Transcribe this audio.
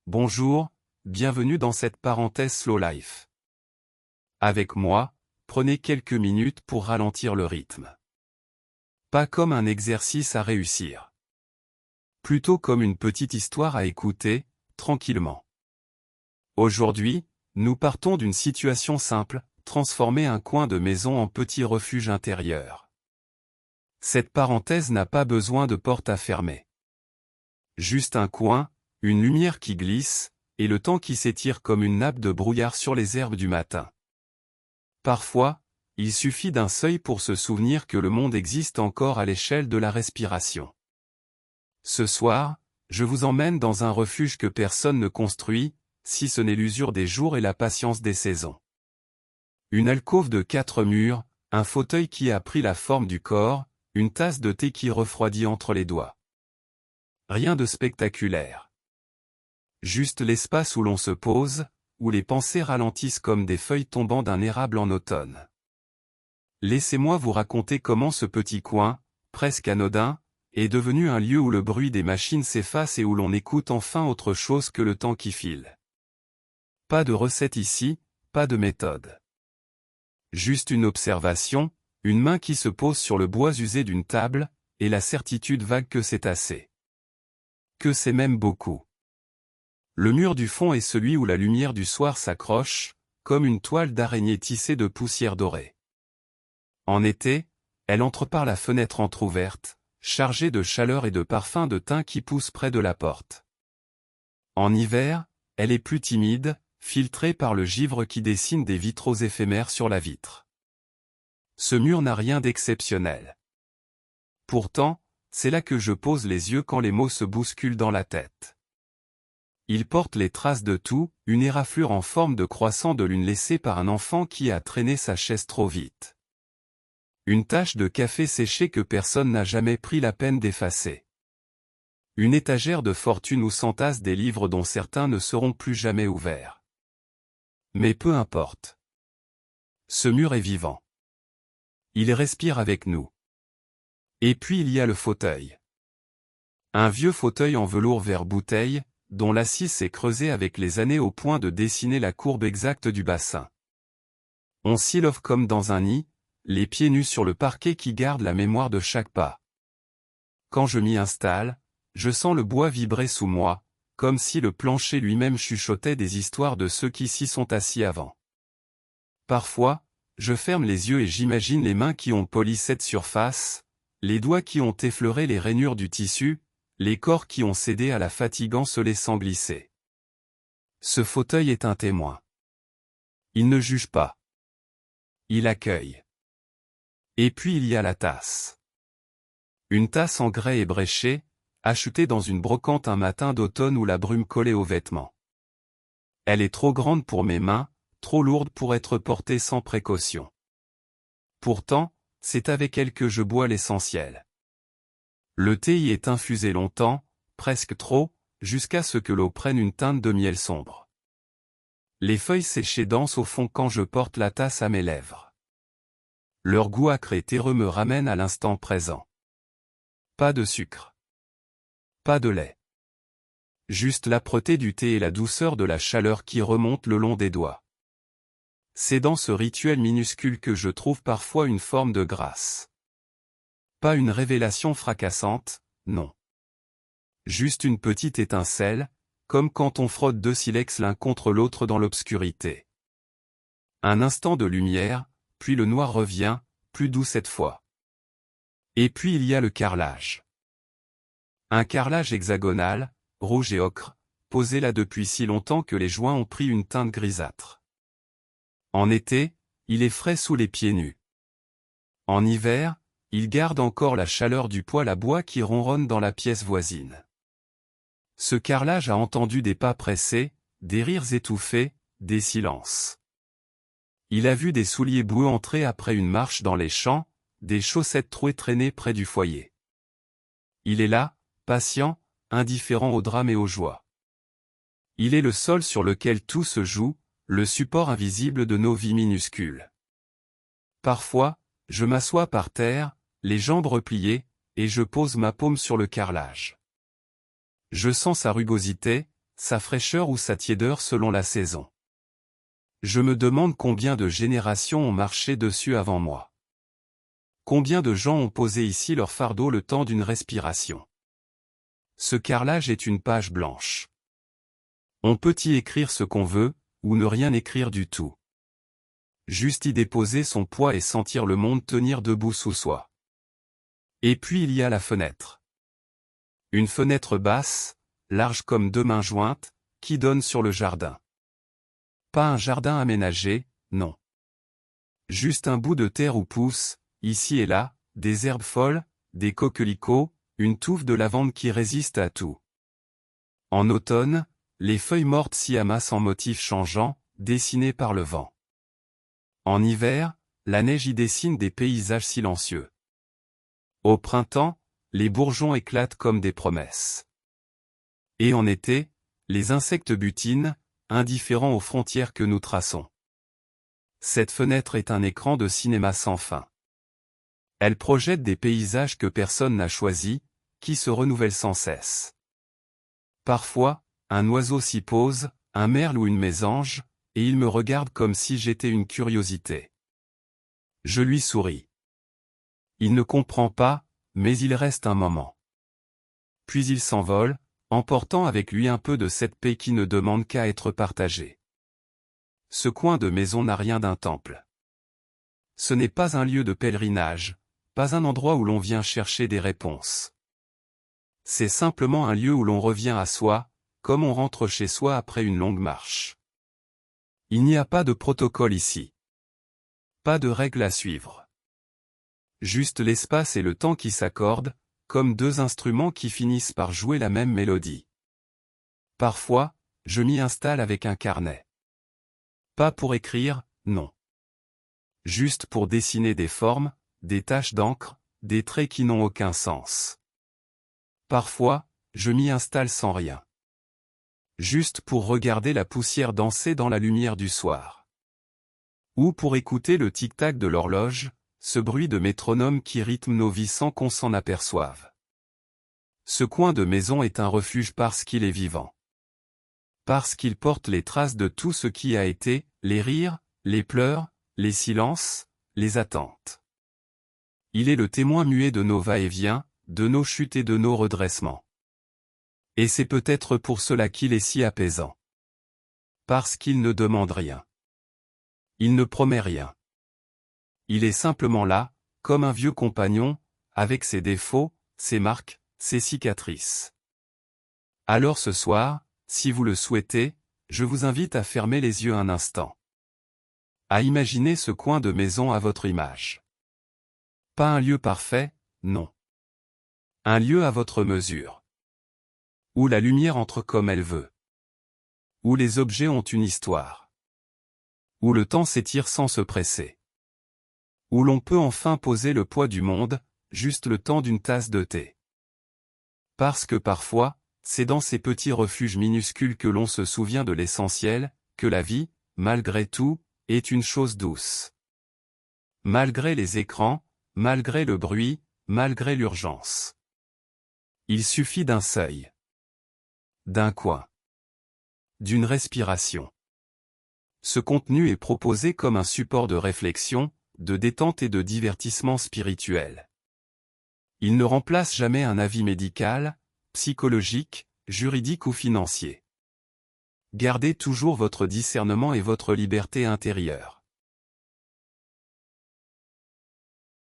Bonjour, bienvenue dans cette parenthèse Slow Life. Avec moi, prenez quelques minutes pour ralentir le rythme. Pas comme un exercice à réussir. Plutôt comme une petite histoire à écouter, tranquillement. Aujourd'hui, nous partons d'une situation simple, transformer un coin de maison en petit refuge intérieur. Cette parenthèse n'a pas besoin de porte à fermer. Juste un coin, une lumière qui glisse, et le temps qui s'étire comme une nappe de brouillard sur les herbes du matin. Parfois, il suffit d'un seuil pour se souvenir que le monde existe encore à l'échelle de la respiration. Ce soir, je vous emmène dans un refuge que personne ne construit, si ce n'est l'usure des jours et la patience des saisons. Une alcôve de 4 murs, un fauteuil qui a pris la forme du corps, une tasse de thé qui refroidit entre les doigts. Rien de spectaculaire. Juste l'espace où l'on se pose, où les pensées ralentissent comme des feuilles tombant d'un érable en automne. Laissez-moi vous raconter comment ce petit coin, presque anodin, est devenu un lieu où le bruit des machines s'efface et où l'on écoute enfin autre chose que le temps qui file. Pas de recette ici, pas de méthode. Juste une observation, une main qui se pose sur le bois usé d'une table, et la certitude vague que c'est assez. Que c'est même beaucoup. Le mur du fond est celui où la lumière du soir s'accroche, comme une toile d'araignée tissée de poussière dorée. En été, elle entre par la fenêtre entr'ouverte, chargée de chaleur et de parfums de thym qui poussent près de la porte. En hiver, elle est plus timide, filtrée par le givre qui dessine des vitraux éphémères sur la vitre. Ce mur n'a rien d'exceptionnel. Pourtant, c'est là que je pose les yeux quand les mots se bousculent dans la tête. Il porte les traces de tout, une éraflure en forme de croissant de lune laissée par un enfant qui a traîné sa chaise trop vite. Une tache de café séché que personne n'a jamais pris la peine d'effacer. Une étagère de fortune où s'entassent des livres dont certains ne seront plus jamais ouverts. Mais peu importe. Ce mur est vivant. Il respire avec nous. Et puis il y a le fauteuil. Un vieux fauteuil en velours vert bouteille, dont l'assise s'est creusée avec les années au point de dessiner la courbe exacte du bassin. On s'y love comme dans un nid, les pieds nus sur le parquet qui garde la mémoire de chaque pas. Quand je m'y installe, je sens le bois vibrer sous moi, comme si le plancher lui-même chuchotait des histoires de ceux qui s'y sont assis avant. Parfois, je ferme les yeux et j'imagine les mains qui ont poli cette surface, les doigts qui ont effleuré les rainures du tissu, les corps qui ont cédé à la fatigue en se laissant glisser. Ce fauteuil est un témoin. Il ne juge pas. Il accueille. Et puis il y a la tasse. Une tasse en grès ébréchée, achetée dans une brocante un matin d'automne où la brume collait aux vêtements. Elle est trop grande pour mes mains, trop lourde pour être portée sans précaution. Pourtant, c'est avec elle que je bois l'essentiel. Le thé y est infusé longtemps, presque trop, jusqu'à ce que l'eau prenne une teinte de miel sombre. Les feuilles séchées dansent au fond quand je porte la tasse à mes lèvres. Leur goût acre et terreux me ramène à l'instant présent. Pas de sucre. Pas de lait. Juste l'âpreté du thé et la douceur de la chaleur qui remonte le long des doigts. C'est dans ce rituel minuscule que je trouve parfois une forme de grâce. Pas une révélation fracassante, non. Juste une petite étincelle, comme quand on frotte deux silex l'un contre l'autre dans l'obscurité. Un instant de lumière, puis le noir revient, plus doux cette fois. Et puis il y a le carrelage. Un carrelage hexagonal, rouge et ocre, posé là depuis si longtemps que les joints ont pris une teinte grisâtre. En été, il est frais sous les pieds nus. En hiver, il garde encore la chaleur du poêle à bois qui ronronne dans la pièce voisine. Ce carrelage a entendu des pas pressés, des rires étouffés, des silences. Il a vu des souliers boueux entrer après une marche dans les champs, des chaussettes trouées traîner près du foyer. Il est là, patient, indifférent aux drames et aux joies. Il est le sol sur lequel tout se joue, le support invisible de nos vies minuscules. Parfois, je m'assois par terre, les jambes repliées, et je pose ma paume sur le carrelage. Je sens sa rugosité, sa fraîcheur ou sa tiédeur selon la saison. Je me demande combien de générations ont marché dessus avant moi. Combien de gens ont posé ici leur fardeau le temps d'une respiration. Ce carrelage est une page blanche. On peut y écrire ce qu'on veut, ou ne rien écrire du tout. Juste y déposer son poids et sentir le monde tenir debout sous soi. Et puis il y a la fenêtre. Une fenêtre basse, large comme 2 mains jointes, qui donne sur le jardin. Pas un jardin aménagé, non. Juste un bout de terre où poussent, ici et là, des herbes folles, des coquelicots, une touffe de lavande qui résiste à tout. En automne, les feuilles mortes s'y amassent en motifs changeants, dessinés par le vent. En hiver, la neige y dessine des paysages silencieux. Au printemps, les bourgeons éclatent comme des promesses. Et en été, les insectes butinent, indifférents aux frontières que nous traçons. Cette fenêtre est un écran de cinéma sans fin. Elle projette des paysages que personne n'a choisis, qui se renouvellent sans cesse. Parfois, un oiseau s'y pose, un merle ou une mésange, et il me regarde comme si j'étais une curiosité. Je lui souris. Il ne comprend pas, mais il reste un moment. Puis il s'envole, emportant avec lui un peu de cette paix qui ne demande qu'à être partagée. Ce coin de maison n'a rien d'un temple. Ce n'est pas un lieu de pèlerinage, pas un endroit où l'on vient chercher des réponses. C'est simplement un lieu où l'on revient à soi, comme on rentre chez soi après une longue marche. Il n'y a pas de protocole ici. Pas de règles à suivre. Juste l'espace et le temps qui s'accordent, comme 2 instruments qui finissent par jouer la même mélodie. Parfois, je m'y installe avec un carnet. Pas pour écrire, non. Juste pour dessiner des formes, des taches d'encre, des traits qui n'ont aucun sens. Parfois, je m'y installe sans rien. Juste pour regarder la poussière danser dans la lumière du soir. Ou pour écouter le tic-tac de l'horloge, ce bruit de métronome qui rythme nos vies sans qu'on s'en aperçoive. Ce coin de maison est un refuge parce qu'il est vivant. Parce qu'il porte les traces de tout ce qui a été, les rires, les pleurs, les silences, les attentes. Il est le témoin muet de nos va-et-vient, de nos chutes et de nos redressements. Et c'est peut-être pour cela qu'il est si apaisant. Parce qu'il ne demande rien. Il ne promet rien. Il est simplement là, comme un vieux compagnon, avec ses défauts, ses marques, ses cicatrices. Alors ce soir, si vous le souhaitez, je vous invite à fermer les yeux un instant. À imaginer ce coin de maison à votre image. Pas un lieu parfait, non. Un lieu à votre mesure. Où la lumière entre comme elle veut. Où les objets ont une histoire. Où le temps s'étire sans se presser. Où l'on peut enfin poser le poids du monde, juste le temps d'une tasse de thé. Parce que parfois, c'est dans ces petits refuges minuscules que l'on se souvient de l'essentiel, que la vie, malgré tout, est une chose douce. Malgré les écrans, malgré le bruit, malgré l'urgence. Il suffit d'un seuil. D'un coin. D'une respiration. Ce contenu est proposé comme un support de réflexion, de détente et de divertissement spirituel. Il ne remplace jamais un avis médical, psychologique, juridique ou financier. Gardez toujours votre discernement et votre liberté intérieure.